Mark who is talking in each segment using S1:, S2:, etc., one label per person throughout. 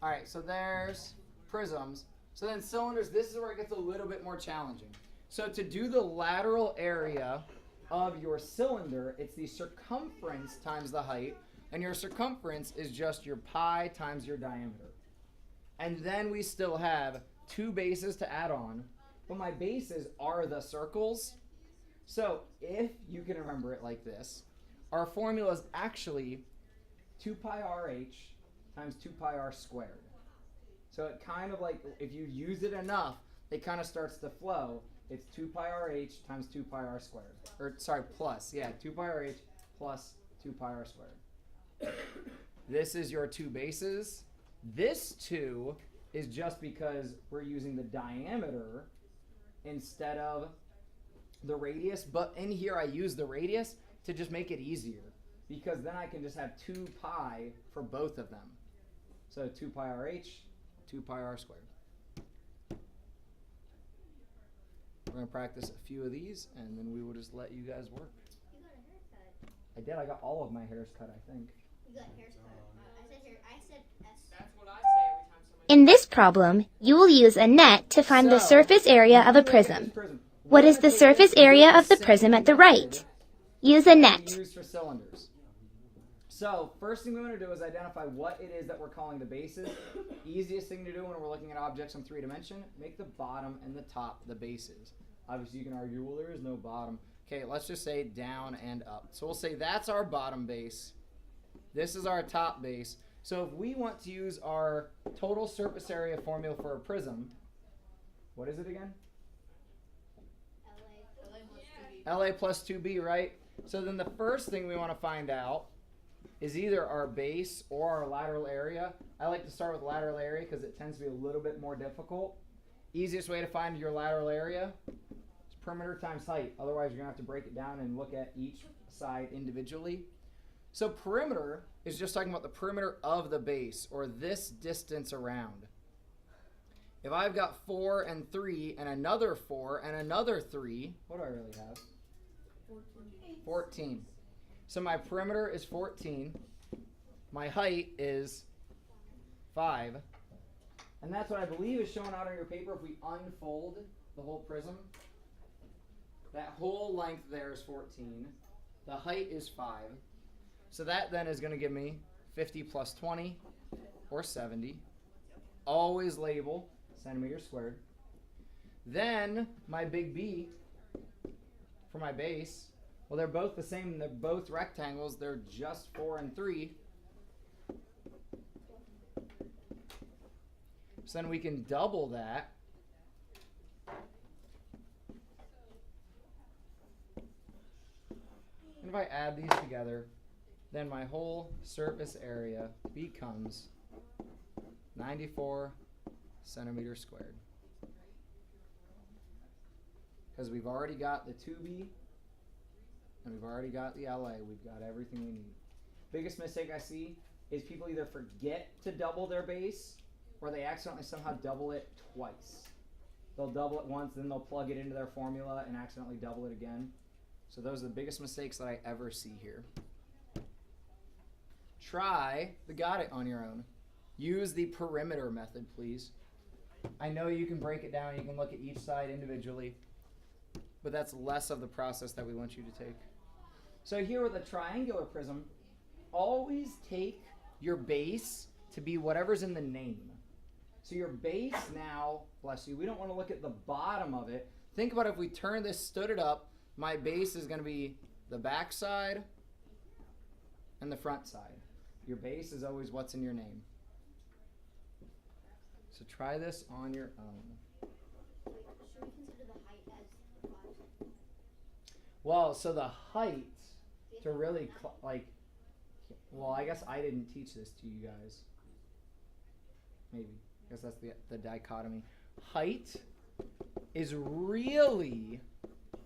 S1: All right, so there's prisms. So then cylinders, this is where it gets a little bit more challenging. So to do the lateral area of your cylinder, it's the circumference times the height, and your circumference is just your pi times your diameter. And then we still have two bases to add on, but my bases are the circles. So if you can remember it like this, our formula is actually 2 pi rh times 2 pi r squared. So it kind of like, if you use it enough, it kind of starts to flow. It's 2 pi rh times 2 pi r squared. Or sorry, plus, yeah, 2 pi rh plus 2 pi r squared. This is your two bases. This 2 is just because we're using the diameter instead of the radius. But in here I use the radius to just make it easier, because then I can just have 2 pi for both of them. So 2 pi rh, 2 pi r squared. We're going to practice a few of these, and then we will just let you guys work.
S2: You got a haircut.
S1: I did. I got all of my hairs cut, I think.
S2: You got hairs cut. I said S.
S1: That's what I say every time somebody...
S3: In this problem, you will use a net to find the surface area of a prism. What is the surface area of the prism at the right? Use a net.
S1: Used for cylinders. So first thing we want to do is identify what it is that we're calling the bases. Easiest thing to do when we're looking at objects in 3 dimension, make the bottom and the top the bases. Obviously you can argue, well, there is no bottom. Okay, let's just say down and up. So we'll say that's our bottom base. This is our top base. So if we want to use our total surface area formula for a prism, what is it again? LA plus 2B, right? So then the first thing we want to find out is either our base or our lateral area. I like to start with lateral area because it tends to be a little bit more difficult. Easiest way to find your lateral area is perimeter times height. Otherwise, you're going to have to break it down and look at each side individually. So perimeter is just talking about the perimeter of the base, or this distance around. If I've got 4 and 3 and another 4 and another 3, what do I really have? 14. So my perimeter is 14. My height is 5. And that's what I believe is shown out on your paper. If we unfold the whole prism, that whole length there is 14. The height is 5. So that then is going to give me 50 plus 20, or 70. Always label centimeters squared. Then my big B for my base, well, they're both the same. They're both rectangles. They're just 4 and 3. So then we can double that. And if I add these together, then my whole surface area becomes 94 centimeters squared. Because we've already got the 2B and we've already got the LA. We've got everything we need. Biggest mistake I see is people either forget to double their base or they accidentally somehow double it twice. They'll double it once, then they'll plug it into their formula and accidentally double it again. So those are the biggest mistakes that I ever see here. Try the got it on your own. Use the perimeter method, please. I know you can break it down. You can look at each side individually, but that's less of the process that we want you to take. So here with a triangular prism, always take your base to be whatever's in the name. So your base now, bless you, we don't want to look at the bottom of it. Think about if we turn this, stood it up, my base is going to be the back side and the front side. Your base is always what's in your name. So try this on your own.
S2: Should we consider the height as 5?
S1: Well, so the height to really, well, I guess I didn't teach this to you guys. Maybe. I guess that's the dichotomy. Height is really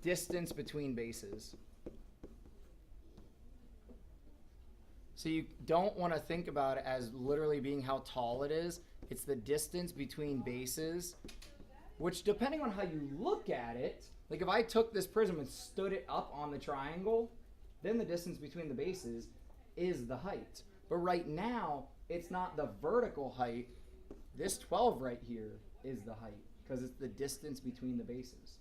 S1: distance between bases. So you don't want to think about it as literally being how tall it is. It's the distance between bases, which depending on how you look at it, like if I took this prism and stood it up on the triangle, then the distance between the bases is the height. But right now, it's not the vertical height. This 12 right here is the height because it's the distance between the bases.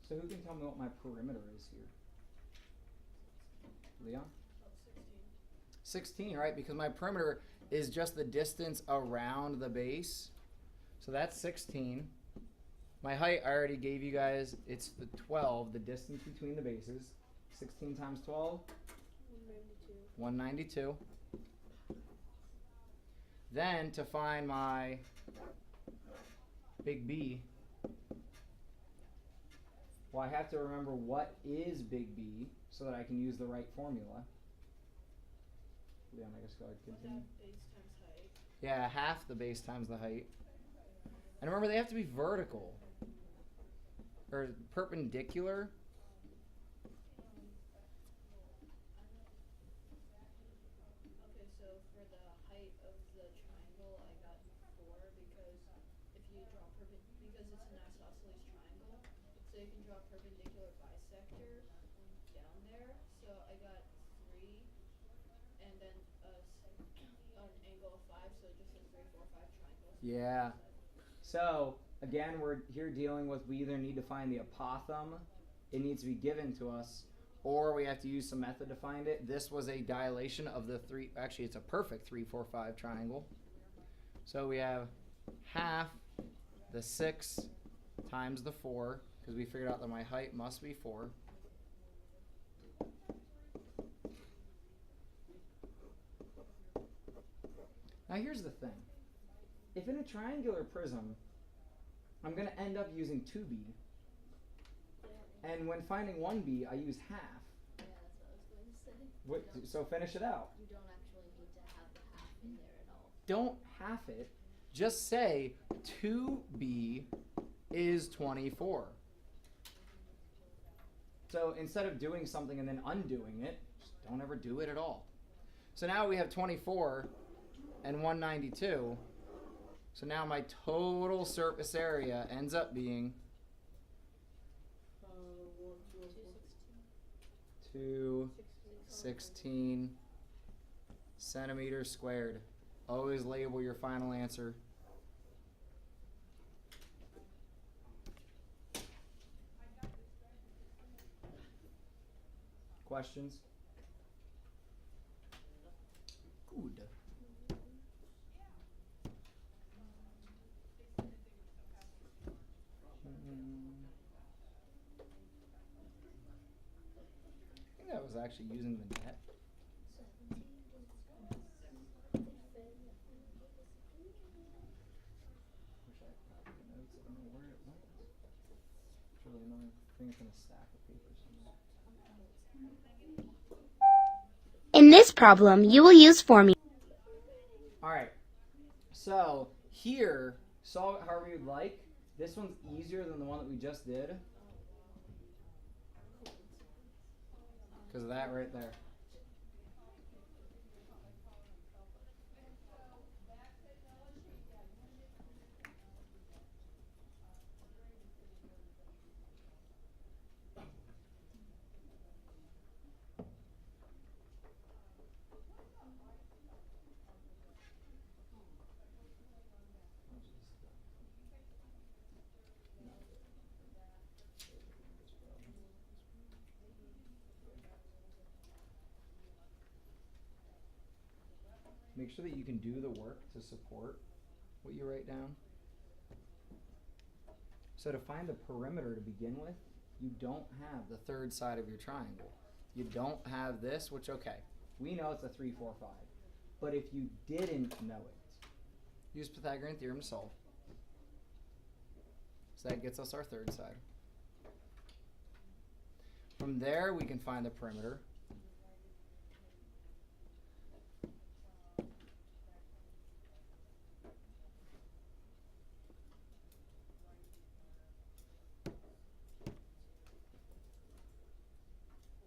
S1: So who can tell me what my perimeter is here? Leon? 16, right? Because my perimeter is just the distance around the base. So that's 16. My height I already gave you guys. It's the 12, the distance between the bases. 16 times 12? 192. Then to find my big B, well, I have to remember what is big B so that I can use the right formula. Leon, I guess go ahead, continue.
S4: Base times height.
S1: Yeah, half the base times the height. And remember, they have to be vertical or perpendicular.
S4: Okay, so for the height of the triangle, I got 4 because if you draw because it's an isosceles triangle, so you can draw a perpendicular bisector down there. So I got 3, and then an angle of 5, so just a 3, 4, 5 triangle.
S1: Yeah. So again, we're here dealing with, we either need to find the apothem, it needs to be given to us, or we have to use some method to find it. This was a dilation of the 3, actually it's a perfect 3, 4, 5 triangle. So we have half the 6 times the 4, because we figured out that my height must be 4. Now here's the thing. If in a triangular prism, I'm going to end up using 2b, and when finding 1b, I use half.
S2: Yeah, that's what I was going to say.
S1: So finish it out.
S2: You don't actually need to have the half in there at all.
S1: Don't half it. Just say 2b is 24. So instead of doing something and then undoing it, just don't ever do it at all. So now we have 24 and 192. So now my total surface area ends up being 216 centimeters squared. Always label your final answer. Questions? Good. I think that was actually using the net. Wish I had copied the notes. I don't know where it went. It's really annoying. I think it's in a stack of paper somewhere.
S3: In this problem, you will use formula.
S1: Alright, so here, solve it however you'd like. This one's easier than the one that we just did. Because of that right there. Make sure that you can do the work to support what you write down. So to find the perimeter to begin with, you don't have the third side of your triangle. You don't have this, which, okay, we know it's a 3, 4, 5. But if you didn't know it, use Pythagorean theorem to solve. So that gets us our third side. From there, we can find the perimeter.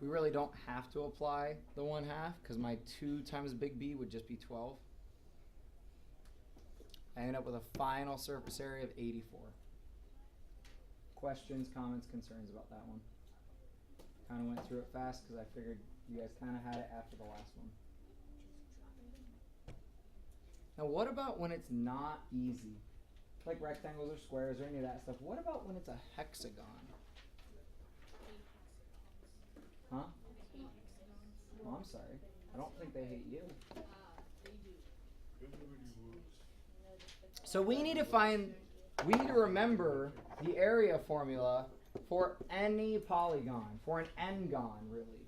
S1: We really don't have to apply the 1/2 because my 2 times big B would just be 12. I end up with a final surface area of 84. Questions, comments, concerns about that one? Kind of went through it fast because I figured you guys kind of had it after the last one. Now what about when it's not easy? Like rectangles or squares or any of that stuff. What about when it's a hexagon? Huh? Oh, I'm sorry. I don't think they hate you. So we need to remember the area formula for any polygon, for an n-gon, really.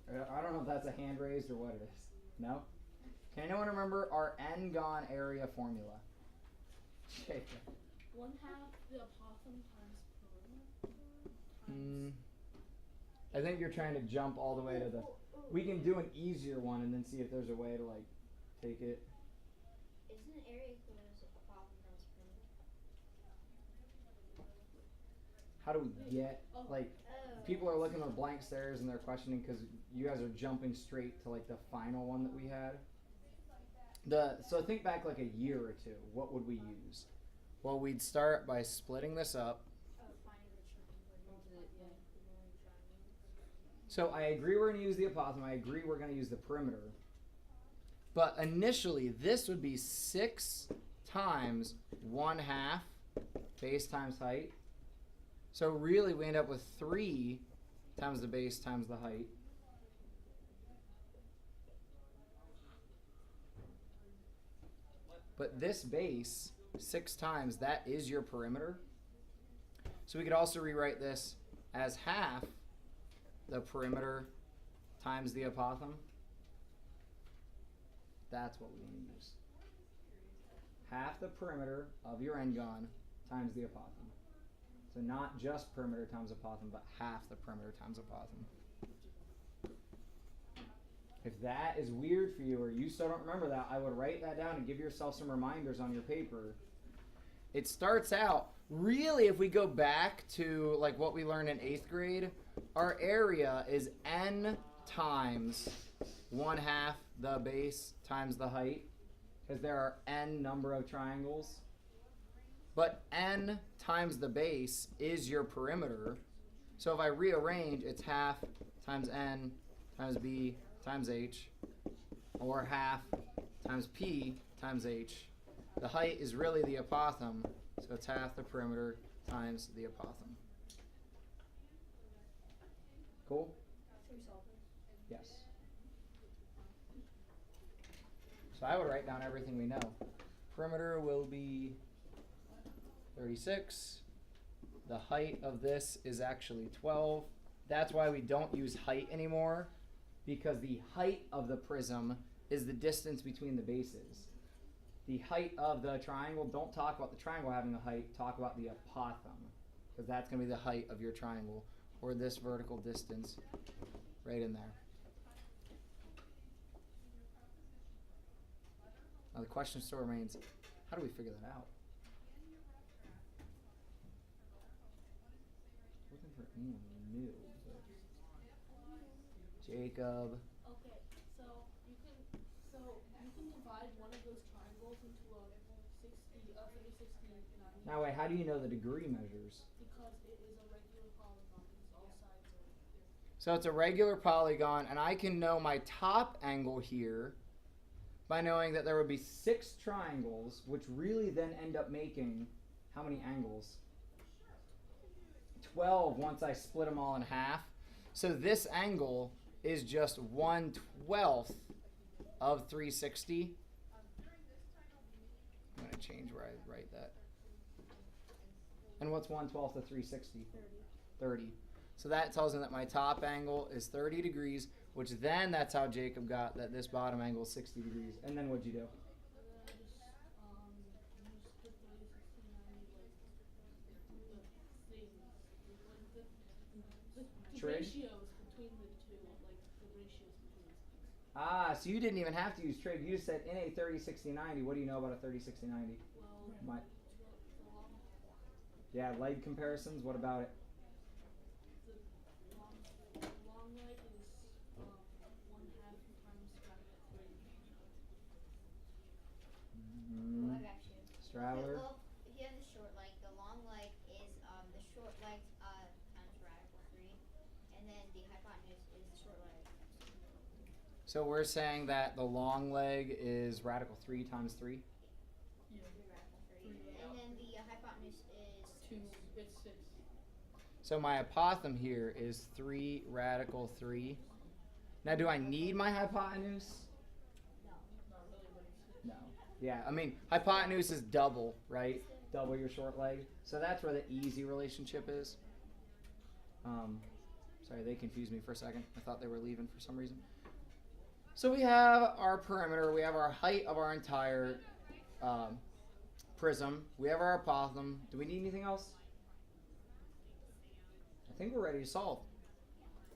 S1: I don't know if that's a hand raised or what it is. No? Can anyone remember our n-gon area formula? Jacob.
S4: 1/2 the apothem times perimeter.
S1: I think you're trying to jump all the way to the... We can do an easier one and then see if there's a way to, like, take it.
S2: Isn't area equal to apothem times perimeter?
S1: How do we get, like, people are looking at blank stares and they're questioning because you guys are jumping straight to, like, the final one that we had. So think back, like, a year or two. What would we use? Well, we'd start by splitting this up. So I agree we're going to use the apothem. I agree we're going to use the perimeter. But initially, this would be 6 times 1/2 base times height. So really, we end up with 3 times the base times the height. But this base, 6 times, that is your perimeter. So we could also rewrite this as 1/2 the perimeter times the apothem. That's what we want to use. 1/2 the perimeter of your n-gon times the apothem. So not just perimeter times apothem, but 1/2 the perimeter times apothem. If that is weird for you or you still don't remember that, I would write that down and give yourself some reminders on your paper. It starts out, really, if we go back to like what we learned in 8th grade, our area is n times 1/2 the base times the height, because there are n number of triangles. But n times the base is your perimeter. So if I rearrange, it's 1/2 times n times b times h, or 1/2 times p times h. The height is really the apothem, so it's 1/2 the perimeter times the apothem. Cool? Yes. So I would write down everything we know. Perimeter will be 36. The height of this is actually 12. That's why we don't use height anymore, because the height of the prism is the distance between the bases. The height of the triangle, don't talk about the triangle having a height, talk about the apothem, because that's going to be the height of your triangle, or this vertical distance right in there. Now the question still remains, how do we figure that out? Looking for anyone new. Jacob.
S4: Okay, so you can divide one of those triangles into a 60, 90.
S1: Now wait, how do you know the degree measures?
S4: Because it is a regular polygon, because all sides are.
S1: So it's a regular polygon, and I can know my top angle here by knowing that there would be 6 triangles, which really then end up making how many angles? 12 once I split them all in half. So this angle is just 1/12 of 360. I'm going to change where I write that. And what's 1/12 of 360? 30. So that tells me that my top angle is 30 degrees, which then that's how Jacob got that this bottom angle is 60 degrees. And then what'd you do? trig?
S5: Ratios between the two, like the ratios between the two.
S1: Ah, so you didn't even have to use trig. You just said in a 30, 60, 90. What do you know about a 30, 60, 90?
S5: Well,
S1: My,
S5: the long,
S1: yeah, leg comparisons. What about it?
S5: the long leg is 1/2 times radical 3.
S1: Mm-hmm.
S2: I got you.
S1: Straddler.
S2: Well, if you have the short leg, the long leg is the short leg times radical 3, and then the hypotenuse is the short leg.
S1: So we're saying that the long leg is radical 3 times 3.
S5: Yeah.
S2: 3 radical 3, and then the hypotenuse is
S5: 2, it's 6.
S1: So my apothem here is 3 radical 3. Now, do I need my hypotenuse?
S5: Not really, but it's 6.
S1: No. Yeah, I mean, hypotenuse is double, right? Double your short leg. So that's where the easy relationship is. Sorry, they confused me for a second. I thought they were leaving for some reason. So we have our perimeter. We have our height of our entire prism. We have our apothem. Do we need anything else? I think we're ready to solve.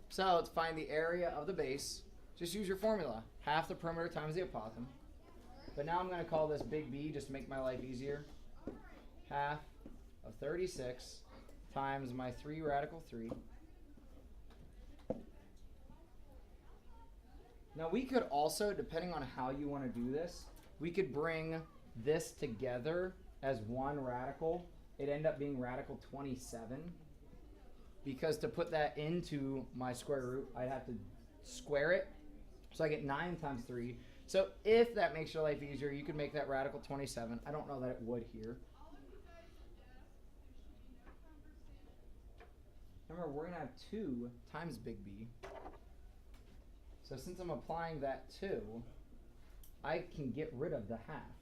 S1: So to find the area of the base, just use your formula. Half the perimeter times the apothem. But now I'm going to call this big B just to make my life easier. Half of 36 times my 3 radical 3. Now we could also, depending on how you want to do this, we could bring this together as one radical. It'd end up being radical 27. Because to put that into my square root, I'd have to square it. So I get 9 times 3. So if that makes your life easier, you could make that radical 27. I don't know that it would here. Remember, we're going to have 2 times big B. So since I'm applying that 2, I can get rid of the half.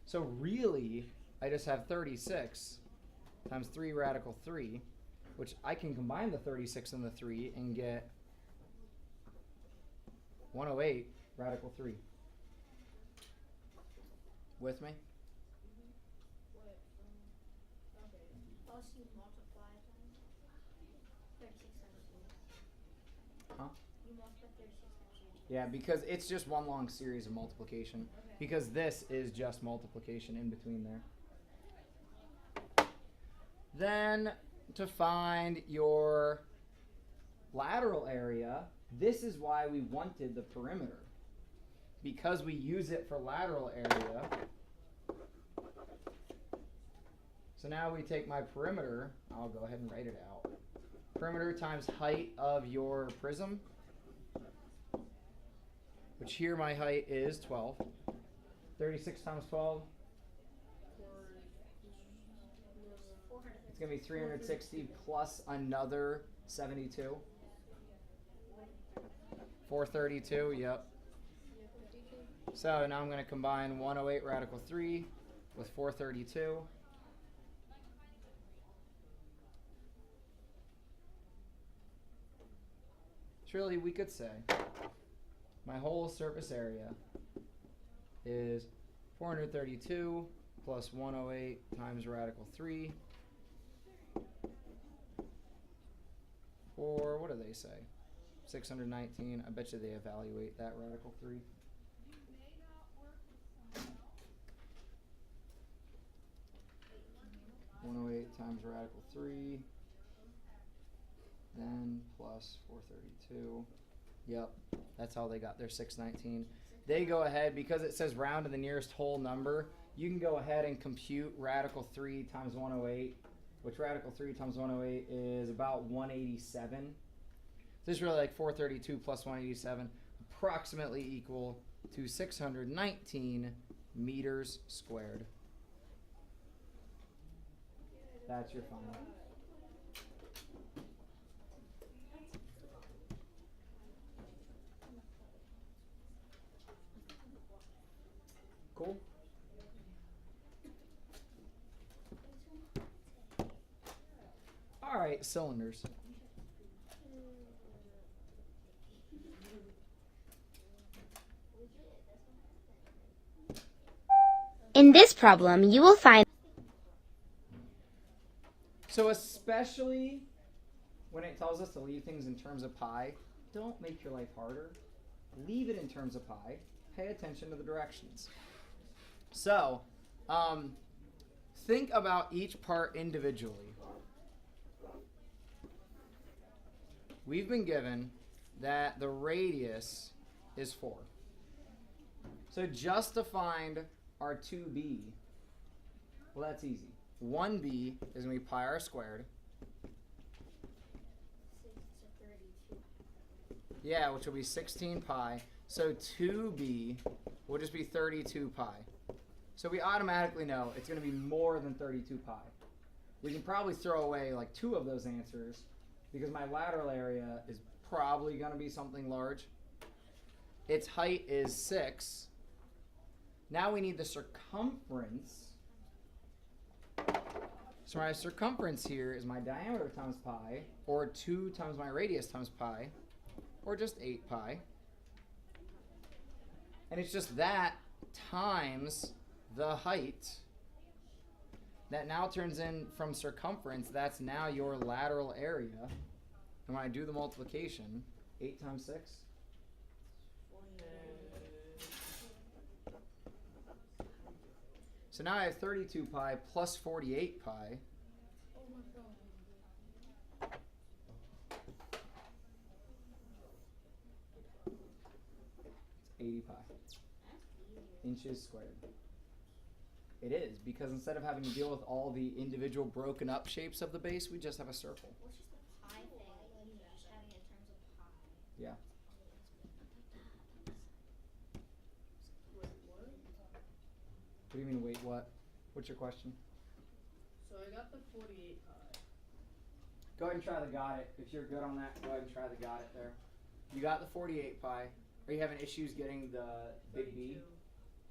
S1: So really, I just have 36 times 3 radical 3. Which I can combine the 36 and the 3 and get 108 radical 3. With me?
S2: Okay. Also, you multiply 36 times 2.
S1: Huh?
S2: You multiply 36 times 2.
S1: Yeah, because it's just one long series of multiplication.
S2: Okay.
S1: Because this is just multiplication in between there. Then to find your lateral area, this is why we wanted the perimeter. Because we use it for lateral area. So now we take my perimeter, I'll go ahead and write it out. Perimeter times height of your prism, which here my height is 12. 36 times 12. It's going to be 360 plus another 72. 432, yep. So now I'm going to combine 108 radical 3 with 432. Truly, we could say my whole surface area is 432 plus 108 times radical 3. Or what do they say? 619. I bet you they evaluate that radical 3. Times radical 3, then plus 432. Yep, that's how they got their 619. They go ahead, because it says round to the nearest whole number, you can go ahead and compute radical 3 times 108, which radical 3 times 108 is about 187. This is really like 432 plus 187, approximately equal to 619 meters squared. That's your final. Cool. All right, cylinders.
S3: In this problem, you will find
S1: So especially when it tells us to leave things in terms of pi, don't make your life harder. Leave it in terms of pi. Pay attention to the directions. So, think about each part individually. We've been given that the radius is 4. So just to find our 2b, well, that's easy. 1b is going to be pi r squared. Yeah, which will be 16 pi. So 2b will just be 32 pi. So we automatically know it's going to be more than 32 pi. We can probably throw away like 2 of those answers because my lateral area is probably going to be something large. Its height is 6. Now we need the circumference. So my circumference here is my diameter times pi, or 2 times my radius times pi, or just 8 pi. And it's just that times the height. That now turns in from circumference. That's now your lateral area. And when I do the multiplication, 8 times 6? So now I have 32 pi plus 48 pi.
S5: Oh my god.
S1: It's 80 pi. Inches squared. It is, because instead of having to deal with all the individual broken up shapes of the base, we just have a circle.
S2: What's just the pi thing? Like, you just having it in terms of pi.
S1: Yeah.
S4: Wait, what?
S1: What do you mean, wait, what? What's your question?
S4: So I got the 48 pi.
S1: Go ahead and try the got it. If you're good on that, go ahead and try the got it there. You got the 48 pi. Are you having issues getting the big B?
S4: 32.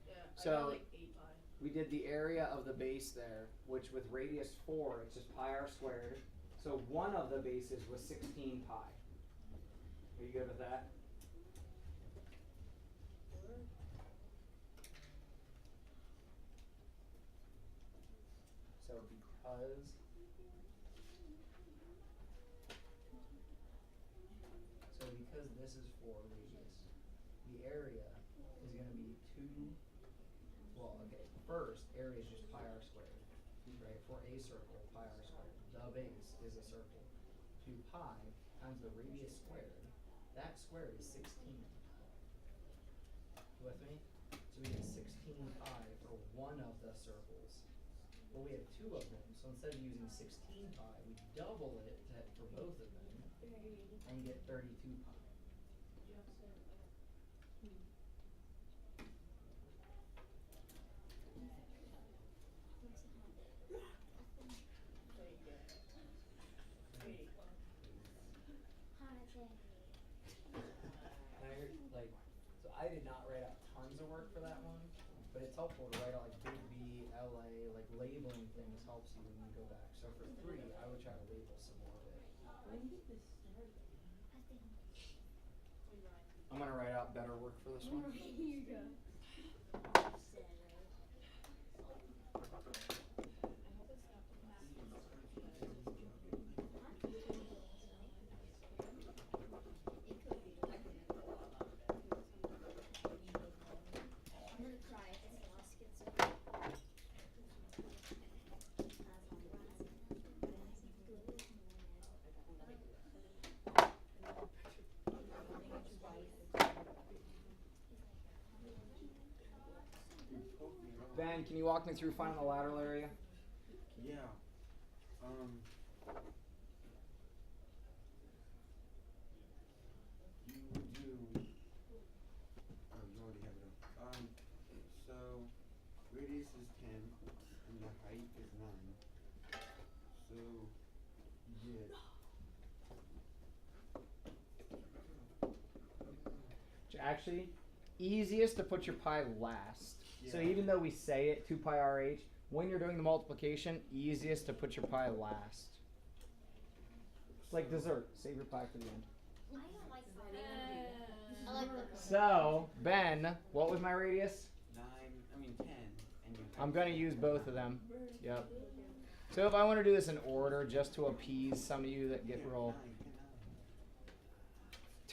S4: Yeah,
S1: So-
S4: I got like 8 pi.
S1: We did the area of the base there, which with radius 4, it's just pi r squared. So one of the bases was 16 pi. Are you good with that? So because this is 4 radius, the area is going to be 2. Well, okay, first, area is just pi r squared, right? For a circle, pi r squared. The base is a circle. 2 pi times the radius squared. That squared is 16. You with me? So we get 16 pi for one of the circles. But we have 2 of them, so instead of using 16 pi, we double it for both of them and get 32 pi. So I did not write out tons of work for that one, but it's helpful to write out like big B, LA, like labeling things helps you when you go back. So for 3, I would try to label some more of it. I'm gonna write out better work for this one.
S2: I'm gonna cry if it's lost schizo.
S1: Ben, can you walk me through finding the lateral area?
S6: Yeah. You do. Oh, you already have it up. So radius is 10 and the height is 9. So you get.
S1: Actually, easiest to put your pi last. So
S6: Yeah.
S1: even though we say it 2 pi rh, when you're doing the multiplication, easiest to put your pi last. It's like dessert. Save your pie for the end.
S2: I don't like I like the
S1: So, Ben, what was my radius?
S6: 10 and your
S1: I'm going to use both of them. Yep. So if I want to do this in order just to appease some of you that get real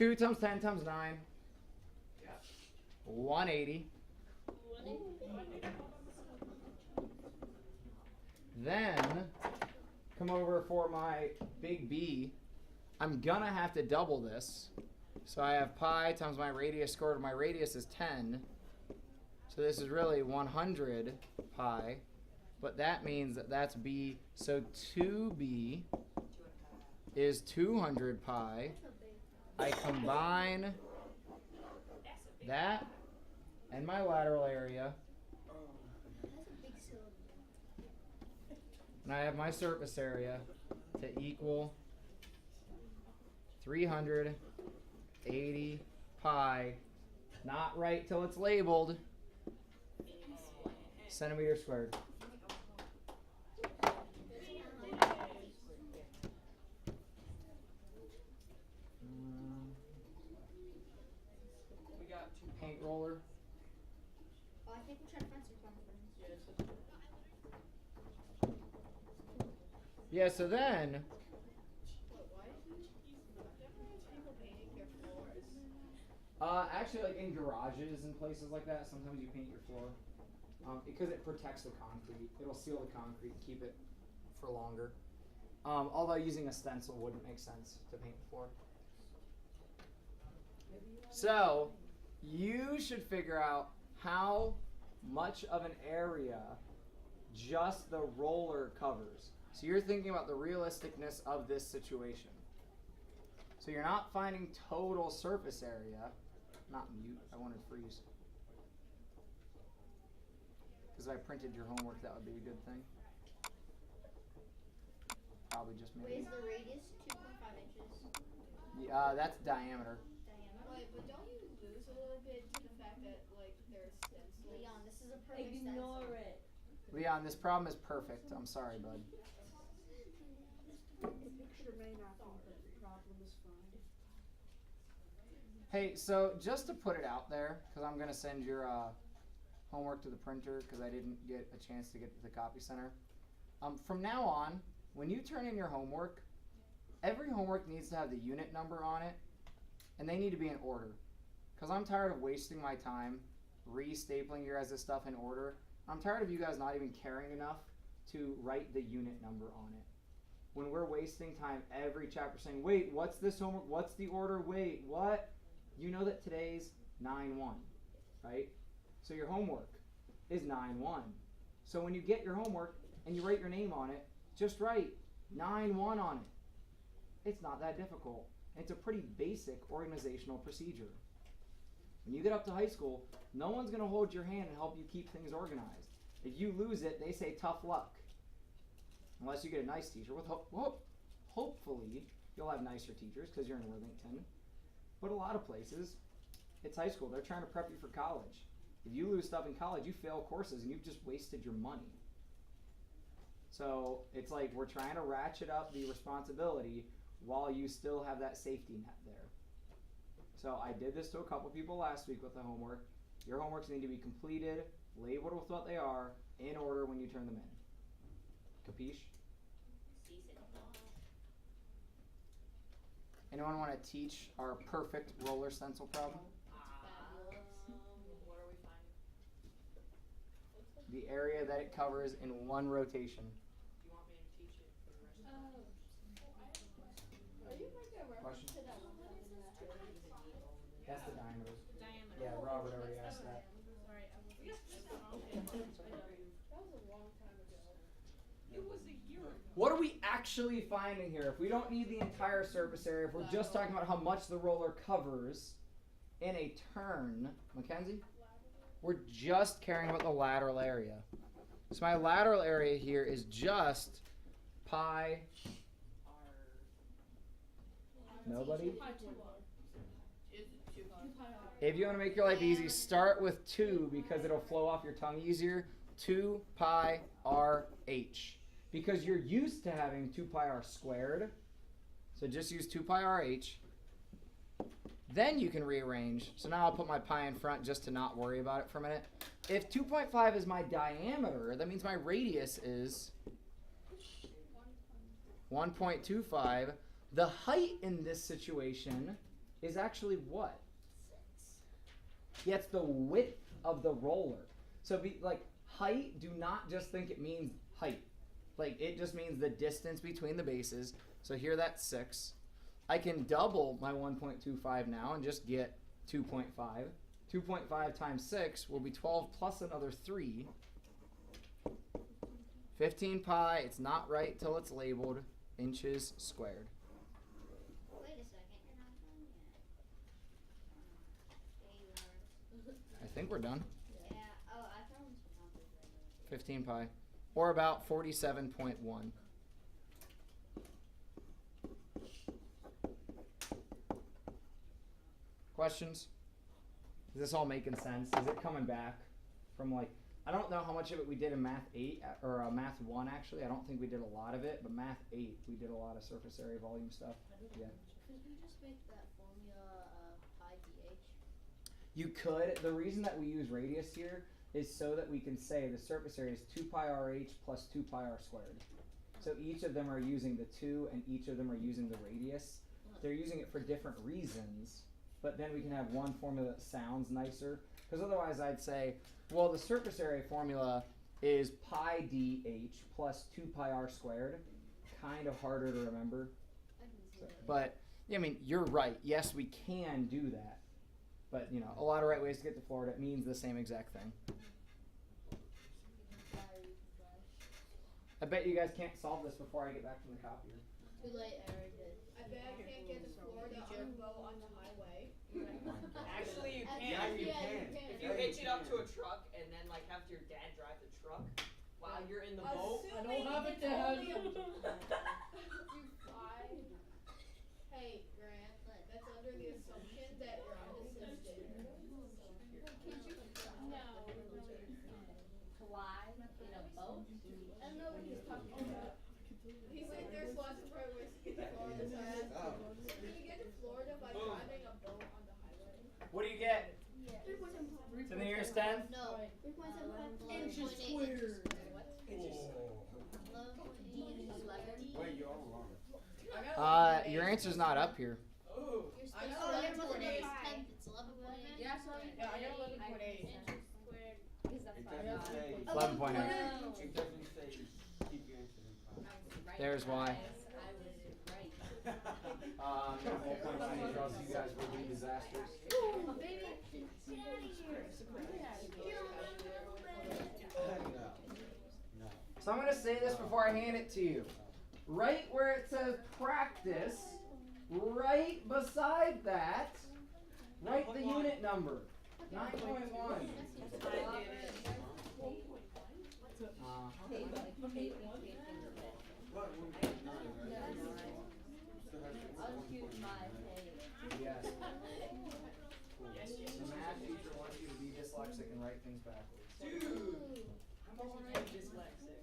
S1: 2 times 10 times 9. 180. Then come over for my big B. I'm gonna have to double this. So I have pi times my radius squared. My radius is 10. So this is really 100 pi. But that means that that's B. So 2B is 200 pi. I combine that and my lateral area.
S2: That's a big cylinder.
S1: And I have my surface area to equal 380 pi. Not right till it's labeled. Centimeters squared. We got paint roller.
S2: Oh, I think we're trying to find circumference.
S1: Yeah, so then actually, like in garages and places like that, sometimes you paint your floor because it protects the concrete. It'll seal the concrete, keep it for longer. Although using a stencil wouldn't make sense to paint the floor. So you should figure out how much of an area just the roller covers. So you're thinking about the realisticness of this situation. So you're not finding total surface area. Not mute, I wanted freeze. Because if I printed your homework, that would be a good thing. Probably just
S2: Wait,
S1: maybe.
S2: is the radius 2.5 inches?
S1: Yeah, that's diameter.
S2: Diameter?
S4: Wait, but don't you lose a little bit to the fact that like there's stencils?
S2: Leon, this is a perfect
S5: Ignore
S2: stencil.
S5: it.
S1: Leon, this problem is perfect. I'm sorry, bud.
S5: Picture may not be, but the problem is fine.
S1: Hey, so just to put it out there, because I'm going to send your homework to the printer because I didn't get a chance to get to the copy center. From now on, when you turn in your homework, every homework needs to have the unit number on it, and they need to be in order. Because I'm tired of wasting my time re-stapling your guys' stuff in order. I'm tired of you guys not even caring enough to write the unit number on it. When we're wasting time every chapter saying, wait, what's this homework? What's the order? Wait, what? You know that today's 9-1, right? So your homework is 9-1. So when you get your homework and you write your name on it, just write 9-1 on it. It's not that difficult. It's a pretty basic organizational procedure. When you get up to high school, no one's going to hold your hand and help you keep things organized. If you lose it, they say tough luck. Unless you get a nice teacher. Hopefully, you'll have nicer teachers because you're in Worthington. But a lot of places, it's high school. They're trying to prep you for college. If you lose stuff in college, you fail courses and you've just wasted your money. So it's like we're trying to ratchet up the responsibility while you still have that safety net there. So I did this to a couple people last week with the homework. Your homeworks need to be completed, labeled with what they are, in order when you turn them in. Capiche? Anyone want to teach our perfect roller stencil problem?
S5: What are we finding?
S1: The area that it covers in one rotation.
S5: Do you want me to teach it for the rest of the
S4: Are you making a reference
S1: Question?
S4: to that one time in that?
S1: That's the diameter.
S5: diameter?
S1: Yeah, Robert already asked that.
S5: Sorry, I was okay.
S4: That was a long time ago.
S5: It was a year ago.
S1: What are we actually finding here? If we don't need the entire surface area, if we're just talking about how much the roller covers in a turn, Mackenzie, we're just caring about the lateral area. So my lateral area here is just pi. Nobody? If you want to make your life easy, start with 2 because it'll flow off your tongue easier. 2 pi r h. Because you're used to having 2 pi r squared. So just use 2 pi r h. Then you can rearrange. So now I'll put my pi in front just to not worry about it for a minute. If 2.5 is my diameter, that means my radius is 1.25. The height in this situation is actually what? Yeah, it's the width of the roller. So be like height, do not just think it means height. Like it just means the distance between the bases. So here that's 6. I can double my 1.25 now and just get 2.5. 2.5 times 6 will be 12 plus another 3. 15 pi, it's not right till it's labeled inches squared.
S2: Wait a second, you're not done yet.
S1: I think we're done.
S2: Yeah. Oh, I found some numbers right over
S1: 15 pi. Or about 47.1. Questions? Is this all making sense? Is it coming back from like, I don't know how much of it we did in Math 8 or Math 1 actually. I don't think we did a lot of it, but Math 8 we did a lot of surface area volume stuff. Yeah.
S4: Could you just make that formula pi dh?
S1: You could. The reason that we use radius here is so that we can say the surface area is 2 pi rh plus 2 pi r squared. So each of them are using the 2 and each of them are using the radius. They're using it for different reasons, but then we can have one formula that sounds nicer. Because otherwise I'd say, well, the surface area formula is pi dh plus 2 pi r squared. Kind of harder to remember.
S4: I can see that.
S1: But, yeah, I mean, you're right. Yes, we can do that. But, you know, a lot of right ways to get to Florida. It means the same exact thing. I bet you guys can't solve this before I get back from the copier.
S4: Too late, Eric.
S5: I bet I can't get to Florida on a boat on the highway.
S7: Actually, you can.
S6: Yeah, you
S4: Yeah,
S6: can.
S4: you can.
S7: If you hitch it up to a truck and then like have your dad drive the truck while you're in the boat.
S5: I don't have a dad. You fly. Hey, Grant, that's under the assumption that you're unassisted. No.
S4: Fly in a boat?
S5: I don't know what he's talking about. He said there's lots of right ways to get to Florida. So I asked him, can you get to Florida by driving a boat on the highway?
S1: What do you get? To the nearest 10?
S2: No. 3.75
S5: Inches squared.
S2: What?
S6: Wait, you're all wrong.
S1: Your answer's not up here.
S7: Oh.
S5: I got 11.8.
S2: It's 11.8.
S5: Yeah, I got 11.8.
S6: It doesn't say.
S1: 11.8.
S6: It doesn't say keep your answer in pi.
S1: There's why.
S4: I was right.
S1: No points needed, or else you guys would be disasters.
S6: No.
S1: So I'm going to say this before I hand it to you. Right where it says practice, right beside that, write the unit number. 9.1.
S6: What? 1.9, right? So that's
S1: Yes.
S7: Yes.
S1: The math teacher wants you to be dyslexic and write things backwards.
S7: Dude, I'm already dyslexic.